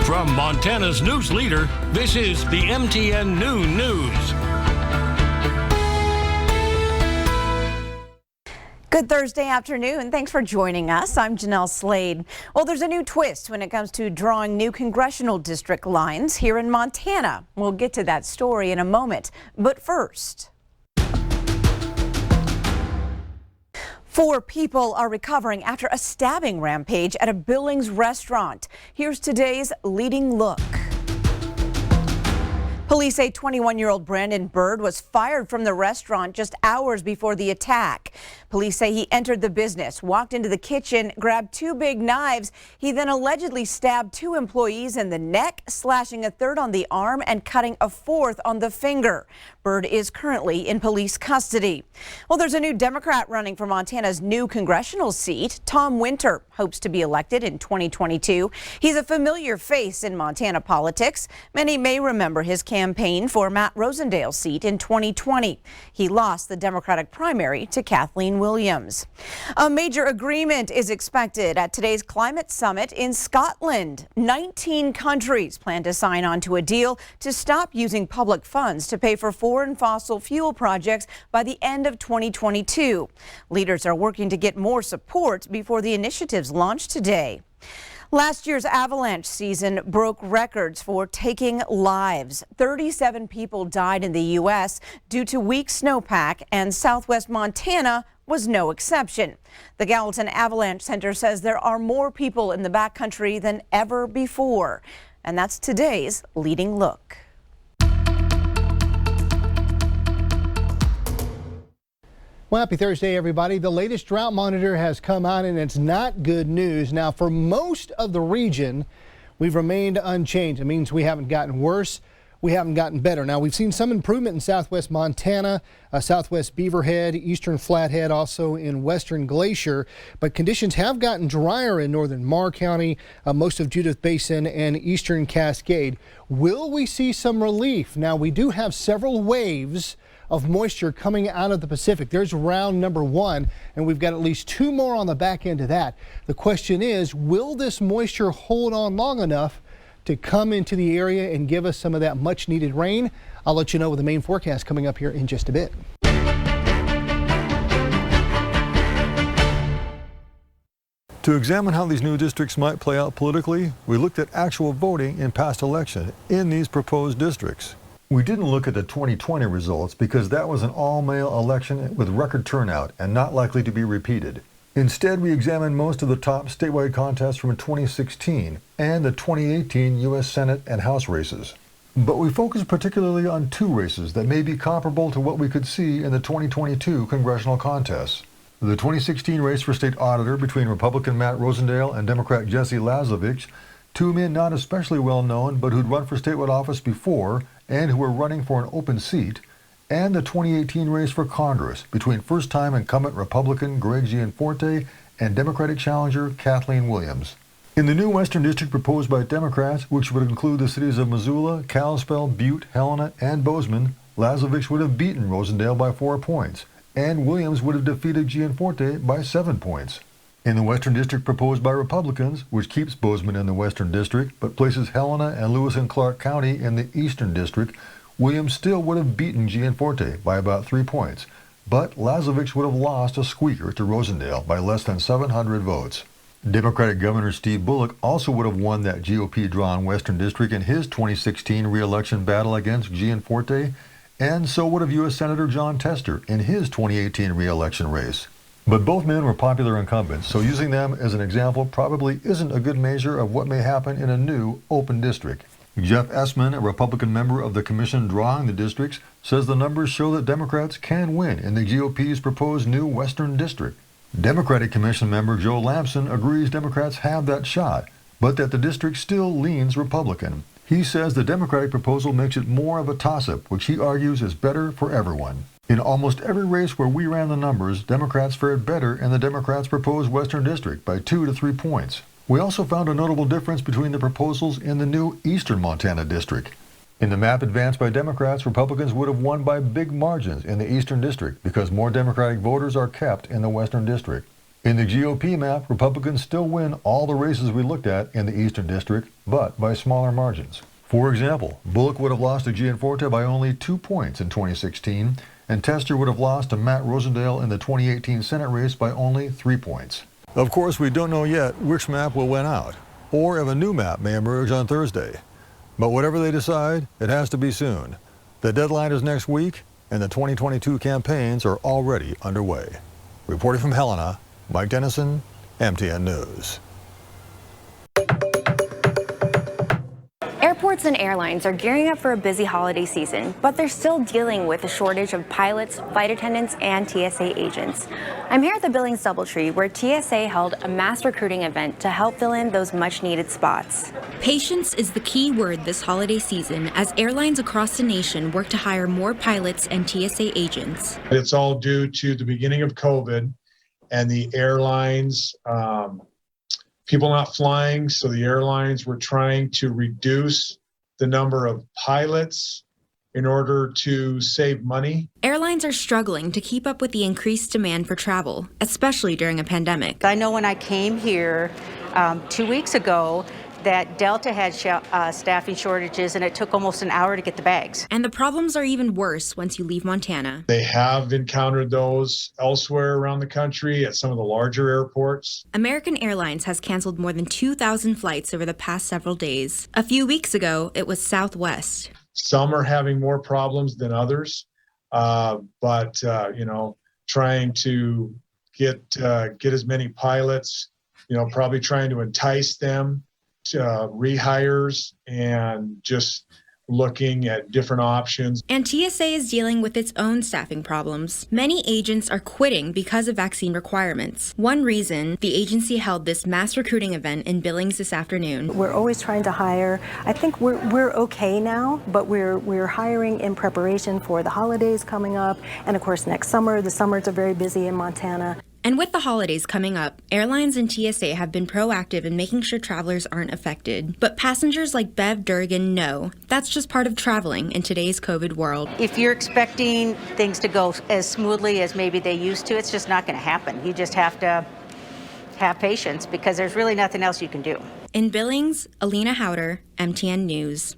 From Montana's news leader, this is the MTN Noon News. Good Thursday afternoon. Thanks for joining us. I'm Jeanelle Slade. Well, there's a new twist when it comes to drawing new congressional district lines here in Montana. We'll get to that story in a moment. But first, 4 people are recovering after a stabbing rampage at a Billings restaurant. Here's today's leading look. Police say 21-year-old Brandon Bird was fired from the restaurant just hours before the attack. Police say he entered the business, walked into the kitchen, grabbed 2 big knives. He then allegedly stabbed 2 employees in the neck, slashing a 3rd on the arm and cutting a 4th on the finger. Bird is currently in police custody. Well, there's a new Democrat running for Montana's new congressional seat. Tom Winter hopes to be elected in 2022. He's a familiar face in Montana politics. Many may remember his campaign for Matt Rosendale's seat in 2020. He lost the Democratic primary to Kathleen Williams. A major agreement is expected at today's climate summit in Scotland. 19 countries plan to sign on to a deal to stop using public funds to pay for foreign fossil fuel projects by the end of 2022. Leaders are working to get more support before the initiatives launch today. Last year's avalanche season broke records for taking lives. 37 people died in the U.S. due to weak snowpack, and southwest Montana was no exception. The Gallatin Avalanche Center says there are more people in the backcountry than ever before. And that's today's leading look. Well, happy Thursday, everybody. The latest drought monitor has come out, and it's not good news. Now, for most of the region, we've remained unchanged. It means we haven't gotten worse. We haven't gotten better. Now, we've seen some improvement in southwest Montana, southwest Beaverhead, eastern Flathead, also in western Glacier. But conditions have gotten drier in northern Marr County, most of Judith Basin, and eastern Cascade. Will we see some relief? Now, we do have several waves of moisture coming out of the Pacific. There's round number 1, and we've got at least 2 more on the back end of that. The question is, will this moisture hold on long enough to come into the area and give us some of that much needed rain? I'll let you know with the main forecast coming up here in just a bit. To examine how these new districts might play out politically, we looked at actual voting in past elections in these proposed districts. We didn't look at the 2020 results because that was an all-male election with record turnout and not likely to be repeated. Instead, we examined most of the top statewide contests from 2016 and the 2018 U.S. Senate and House races. But we focused particularly on 2 races that may be comparable to what we could see in the 2022 congressional contests. The 2016 race for state auditor between Republican Matt Rosendale and Democrat Jesse Lazovich, 2 men not especially well known but who'd run for statewide office before and who were running for an open seat, and the 2018 race for Congress between first-time incumbent Republican Greg Gianforte and Democratic challenger Kathleen Williams. In the new Western District proposed by Democrats, which would include the cities of Missoula, Kalispell, Butte, Helena, and Bozeman, Lazovich would have beaten Rosendale by 4 points, and Williams would have defeated Gianforte by 7 points. In the Western District proposed by Republicans, which keeps Bozeman in the Western District but places Helena and Lewis and Clark County in the Eastern District, Williams still would have beaten Gianforte by about 3 points, but Lazovich would have lost a squeaker to Rosendale by less than 700 votes. Democratic Governor Steve Bullock also would have won that GOP-drawn Western District in his 2016 re-election battle against Gianforte, and so would have U.S. Senator John Tester in his 2018 re-election race. But both men were popular incumbents, so using them as an example probably isn't a good measure of what may happen in a new open district. Jeff Essman, a Republican member of the commission drawing the districts, says the numbers show that Democrats can win in the GOP's proposed new Western District. Democratic Commission member Joe Lamson agrees Democrats have that shot, but that the district still leans Republican. He says the Democratic proposal makes it more of a toss-up, which he argues is better for everyone. In almost every race where we ran the numbers, Democrats fared better in the Democrats' proposed Western District by 2 to 3 points. We also found a notable difference between the proposals in the new Eastern Montana District. In the map advanced by Democrats, Republicans would have won by big margins in the Eastern District because more Democratic voters are kept in the Western District. In the GOP map, Republicans still win all the races we looked at in the Eastern District, but by smaller margins. For example, Bullock would have lost to Gianforte by only 2 points in 2016, and Tester would have lost to Matt Rosendale in the 2018 Senate race by only 3 points. Of course, we don't know yet which map will win out, or if a new map may emerge on Thursday. But whatever they decide, it has to be soon. The deadline is next week, and the 2022 campaigns are already underway. Reporting from Helena, Mike Dennison, MTN News. Airports and airlines are gearing up for a busy holiday season, but they're still dealing with a shortage of pilots, flight attendants, and TSA agents. I'm here at the Billings Doubletree, where TSA held a mass recruiting event to help fill in those much-needed spots. Patience is the key word this holiday season as airlines across the nation work to hire more pilots and TSA agents. It's all due to the beginning of COVID and the airlines, people not flying, so the airlines were trying to reduce the number of pilots in order to save money. Airlines are struggling to keep up with the increased demand for travel, especially during a pandemic. I know when I came here 2 weeks ago that Delta had staffing shortages, and it took almost an hour to get the bags. And the problems are even worse once you leave Montana. They have encountered those elsewhere around the country at some of the larger airports. American Airlines has canceled more than 2,000 flights over the past several days. A few weeks ago, it was Southwest. Some are having more problems than others, but trying to get as many pilots, probably trying to entice them to rehires and just looking at different options. And TSA is dealing with its own staffing problems. Many agents are quitting because of vaccine requirements. One reason, the agency held this mass recruiting event in Billings this afternoon. We're always trying to hire. I think we're okay now, but we're hiring in preparation for the holidays coming up, and of course next summer. The summers are very busy in Montana. And with the holidays coming up, airlines and TSA have been proactive in making sure travelers aren't affected. But passengers like Bev Durgan know that's just part of traveling in today's COVID world. If you're expecting things to go as smoothly as maybe they used to, it's just not going to happen. You just have to have patience because there's really nothing else you can do. In Billings, Alina Howder, MTN News.